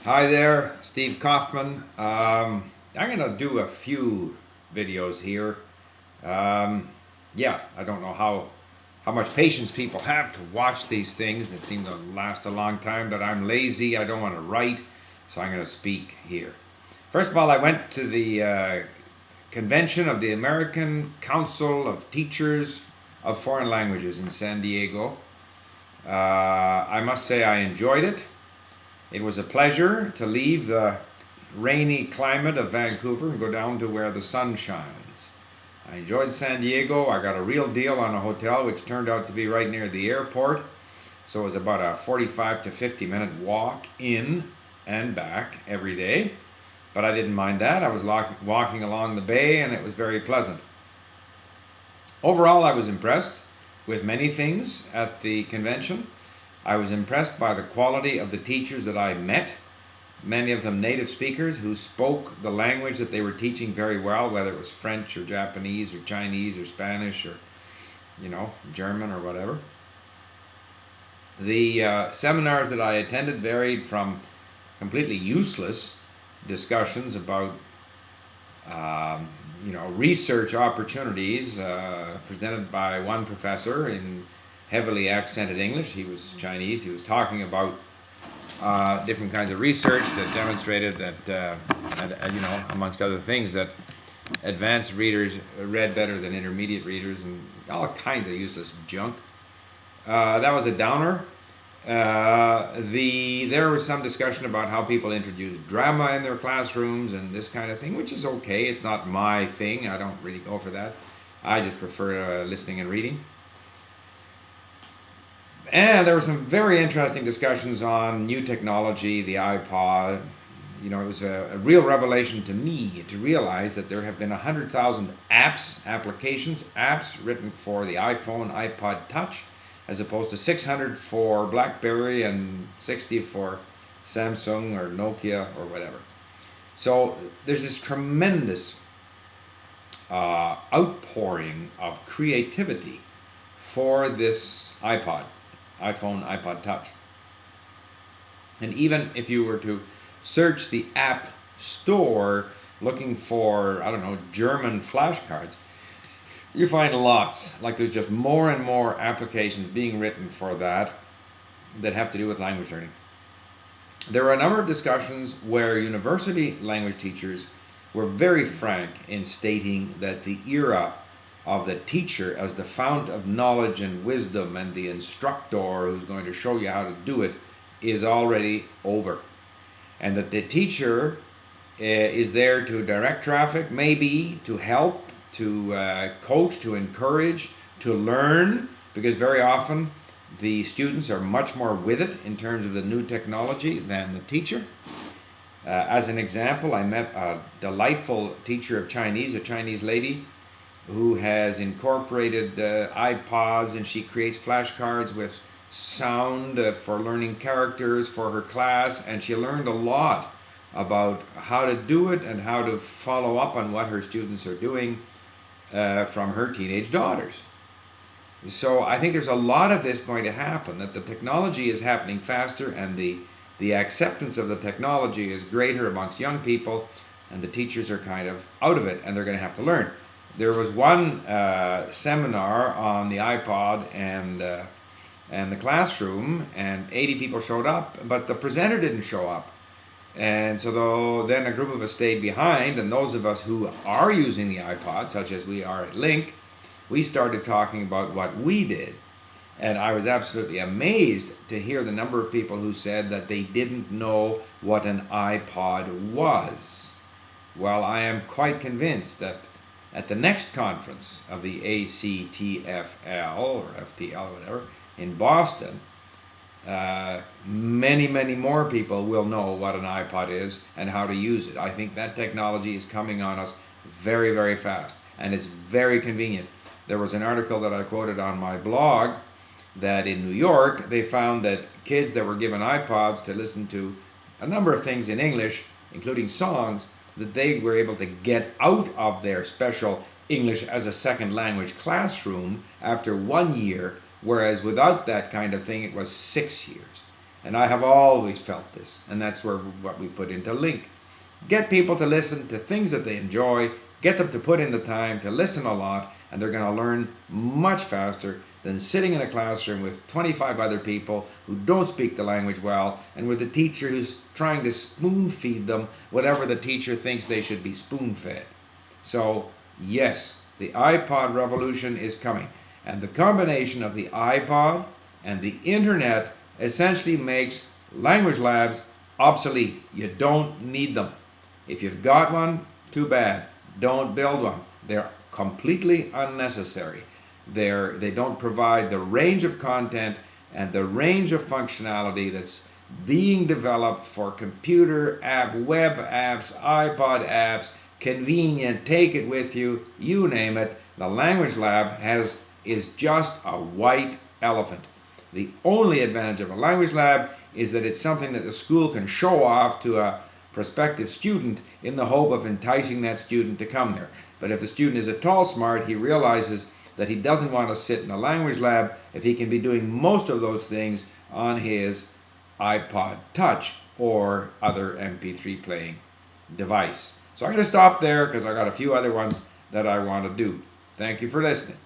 Hi there, Steve Kaufman. I'm going to do a few videos here. Yeah, I don't know how much patience people have to watch these things that seem to last a long time, but I'm lazy. I don't want to write, so I'm going to speak here. First of all, I went to the convention of the American Council of Teachers of Foreign Languages in San Diego. I must say I enjoyed it. It was a pleasure to leave the rainy climate of Vancouver and go down to where the sun shines. I enjoyed San Diego. I got a real deal on a hotel which turned out to be right near the airport. So it was about a 45 to 50 minute walk in and back every day. But I didn't mind that. I was walking along the bay and it was very pleasant. Overall, I was impressed with many things at the convention. I was impressed by the quality of the teachers that I met, many of them native speakers who spoke the language that they were teaching very well, whether it was French or Japanese or Chinese or Spanish or, German or whatever. The seminars that I attended varied from completely useless discussions about, research opportunities presented by one professor in heavily accented English. He was Chinese. He was talking about different kinds of research that demonstrated that, amongst other things, that advanced readers read better than intermediate readers, and all kinds of useless junk. That was a downer. There was some discussion about how people introduce drama in their classrooms and this kind of thing, which is okay. It's not my thing. I don't really go for that. I just prefer listening and reading. And there were some very interesting discussions on new technology, the iPod. It was a real revelation to me to realize that there have been 100,000 apps written for the iPhone, iPod Touch, as opposed to 600 for BlackBerry and 60 for Samsung or Nokia or whatever. So there's this tremendous outpouring of creativity for this iPhone, iPod Touch. And even if you were to search the App Store looking for, German flashcards, you find lots. Like there's just more and more applications being written for that have to do with language learning. There were a number of discussions where university language teachers were very frank in stating that the era of the teacher as the fount of knowledge and wisdom and the instructor who's going to show you how to do it is already over. And that the teacher is there to direct traffic, maybe to help, to coach, to encourage, to learn, because very often the students are much more with it in terms of the new technology than the teacher. As an example, I met a delightful teacher of Chinese, a Chinese lady, who has incorporated iPods, and she creates flashcards with sound for learning characters for her class, and she learned a lot about how to do it and how to follow up on what her students are doing from her teenage daughters. So I think there's a lot of this going to happen, that the technology is happening faster and the acceptance of the technology is greater amongst young people, and the teachers are kind of out of it and they're going to have to learn. There was one seminar on the iPod and the classroom, and 80 people showed up, but the presenter didn't show up. And so then a group of us stayed behind, and those of us who are using the iPod, such as we are at Link, we started talking about what we did. And I was absolutely amazed to hear the number of people who said that they didn't know what an iPod was. Well, I am quite convinced that at the next conference of the ACTFL or FTL, whatever, in Boston, many more people will know what an iPod is and how to use it. I think that technology is coming on us very, very fast, and it's very convenient. There was an article that I quoted on my blog that in New York, they found that kids that were given iPods to listen to a number of things in English, including songs, that they were able to get out of their special English as a second language classroom after 1 year, whereas without that kind of thing, it was 6 years. And I have always felt this, and that's where what we put into Link. Get people to listen to things that they enjoy, get them to put in the time to listen a lot, and they're going to learn much faster than sitting in a classroom with 25 other people who don't speak the language well, and with a teacher who's trying to spoon feed them whatever the teacher thinks they should be spoon fed. So yes, the iPod revolution is coming, and the combination of the iPod and the internet essentially makes language labs obsolete. You don't need them. If you've got one, too bad. Don't build one. They're completely unnecessary. They don't provide the range of content and the range of functionality that's being developed for computer app, web apps, iPod apps, convenient, take it with you, you name it. The language lab is just a white elephant. The only advantage of a language lab is that it's something that the school can show off to a prospective student in the hope of enticing that student to come there. But if the student is at all smart, he realizes that he doesn't want to sit in a language lab if he can be doing most of those things on his iPod Touch or other MP3 playing device. So I'm going to stop there because I got a few other ones that I want to do. Thank you for listening.